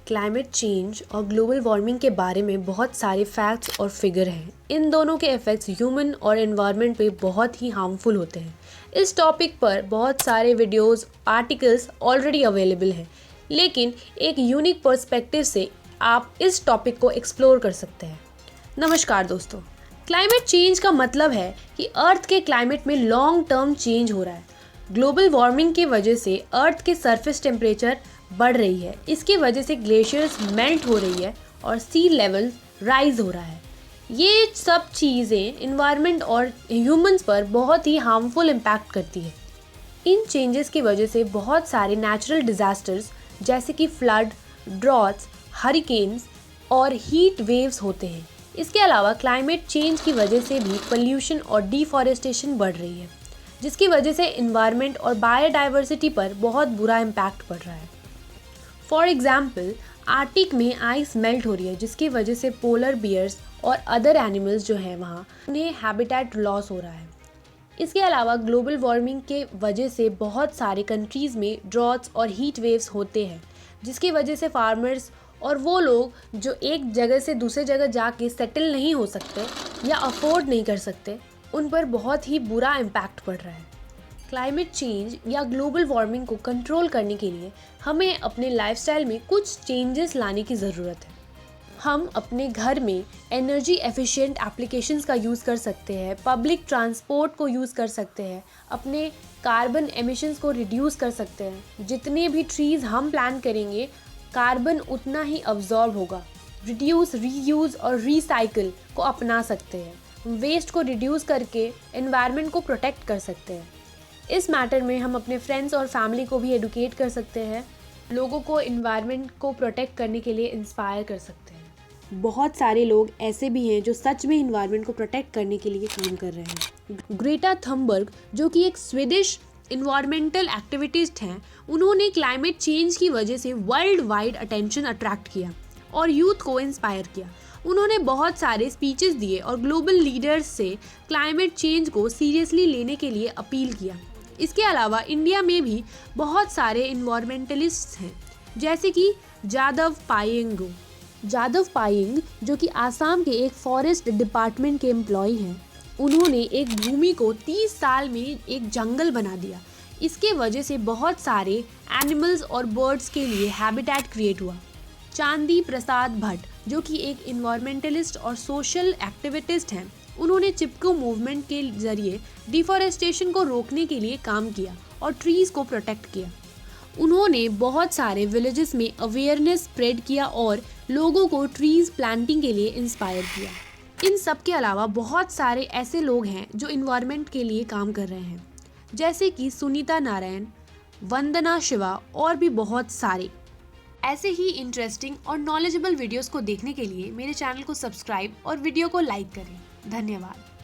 Climate change और global warming के बारे में बहुत सारे फैक्ट्स और फिगर हैं। इन दोनों के इफ़ेक्ट्स ह्यूमन और एनवायरनमेंट पे बहुत ही हार्मफुल होते हैं। इस टॉपिक पर बहुत सारे वीडियोस, आर्टिकल्स ऑलरेडी अवेलेबल हैं, लेकिन एक यूनिक पर्सपेक्टिव से आप इस टॉपिक को एक्सप्लोर कर सकते हैं। नमस्कार दोस्तों, क्लाइमेट चेंज का मतलब है कि अर्थ के क्लाइमेट में लॉन्ग टर्म चेंज हो रहा है। ग्लोबल वार्मिंग की वजह से अर्थ के सरफेस टेम्परेचर बढ़ रही है। इसकी वजह से ग्लेशियर्स मेल्ट हो रही है और सी लेवल राइज हो रहा है। ये सब चीज़ें इन्वायरमेंट और ह्यूमंस पर बहुत ही हार्मफुल इम्पैक्ट करती है। इन चेंजेस की वजह से बहुत सारे नेचुरल डिज़ास्टर्स जैसे कि फ्लड, ड्रॉट्स, हरिकेन्स और हीट वेव्स होते हैं। इसके अलावा क्लाइमेट चेंज की वजह से भी पोल्यूशन और डिफॉरेस्टेशन बढ़ रही है, जिसकी वजह से इन्वायरमेंट और बायोडाइवर्सिटी पर बहुत बुरा इम्पैक्ट पड़ रहा है। फॉर एग्जाम्पल, आर्टिक में आइस मेल्ट हो रही है, जिसकी वजह से पोलर बियर्स और अदर एनिमल्स जो हैं वहाँ उन्हें हैबिटेट लॉस हो रहा है। इसके अलावा ग्लोबल वार्मिंग के वजह से बहुत सारे कंट्रीज़ में ड्रॉट्स और हीट वेव्स होते हैं, जिसकी वजह से फार्मर्स और वो लोग जो एक जगह से दूसरे जगह जाके सेटल नहीं हो सकते या अफोर्ड नहीं कर सकते, उन पर बहुत ही बुरा इम्पैक्ट पड़ रहा है। क्लाइमेट चेंज या ग्लोबल वार्मिंग को कंट्रोल करने के लिए हमें अपने लाइफस्टाइल में कुछ चेंजेस लाने की ज़रूरत है। हम अपने घर में एनर्जी एफिशिएंट एप्लीकेशंस का यूज़ कर सकते हैं, पब्लिक ट्रांसपोर्ट को यूज़ कर सकते हैं, अपने कार्बन एमिशंस को रिड्यूस कर सकते हैं। जितने भी ट्रीज़ हम प्लांट करेंगे, कार्बन उतना ही अब्जॉर्ब होगा। रिड्यूस, रीयूज़ और रिसाइकिल को अपना सकते हैं। वेस्ट को रिड्यूस करके एनवायरनमेंट को प्रोटेक्ट कर सकते हैं। इस मैटर में हम अपने फ्रेंड्स और फैमिली को भी एडुकेट कर सकते हैं, लोगों को एनवायरनमेंट को प्रोटेक्ट करने के लिए इंस्पायर कर सकते हैं। बहुत सारे लोग ऐसे भी हैं जो सच में एनवायरनमेंट को प्रोटेक्ट करने के लिए काम कर रहे हैं। ग्रेटा थनबर्ग, जो कि एक स्वीडिश इन्वायरमेंटल एक्टिविस्ट हैं, उन्होंने क्लाइमेट चेंज की वजह से वर्ल्ड वाइड अटेंशन अट्रैक्ट किया और यूथ को इंस्पायर किया। उन्होंने बहुत सारे स्पीचेस दिए और ग्लोबल लीडर्स से क्लाइमेट चेंज को सीरियसली लेने के लिए अपील किया। इसके अलावा इंडिया में भी बहुत सारे इन्वायरमेंटलिस्ट्स हैं, जैसे कि जादव पायेंग, जो कि आसाम के एक फॉरेस्ट डिपार्टमेंट के एम्प्लॉय हैं। उन्होंने एक भूमि को 30 साल में एक जंगल बना दिया। इसके वजह से बहुत सारे एनिमल्स और बर्ड्स के लिए हैबिटेट क्रिएट हुआ। चांदी प्रसाद भट्ट, जो कि एक इन्वायरमेंटलिस्ट और सोशल एक्टिविस्ट हैं, उन्होंने चिपको मूवमेंट के जरिए डिफॉरेस्टेशन को रोकने के लिए काम किया और ट्रीज़ को प्रोटेक्ट किया। उन्होंने बहुत सारे विलेजेस में अवेयरनेस स्प्रेड किया और लोगों को ट्रीज़ प्लांटिंग के लिए इंस्पायर किया। इन सब के अलावा बहुत सारे ऐसे लोग हैं जो इन्वायरमेंट के लिए काम कर रहे हैं, जैसे कि सुनीता नारायण, वंदना शिवा और भी बहुत सारे। ऐसे ही इंटरेस्टिंग और नॉलेजेबल वीडियोस को देखने के लिए मेरे चैनल को सब्सक्राइब और वीडियो को लाइक करें। धन्यवाद।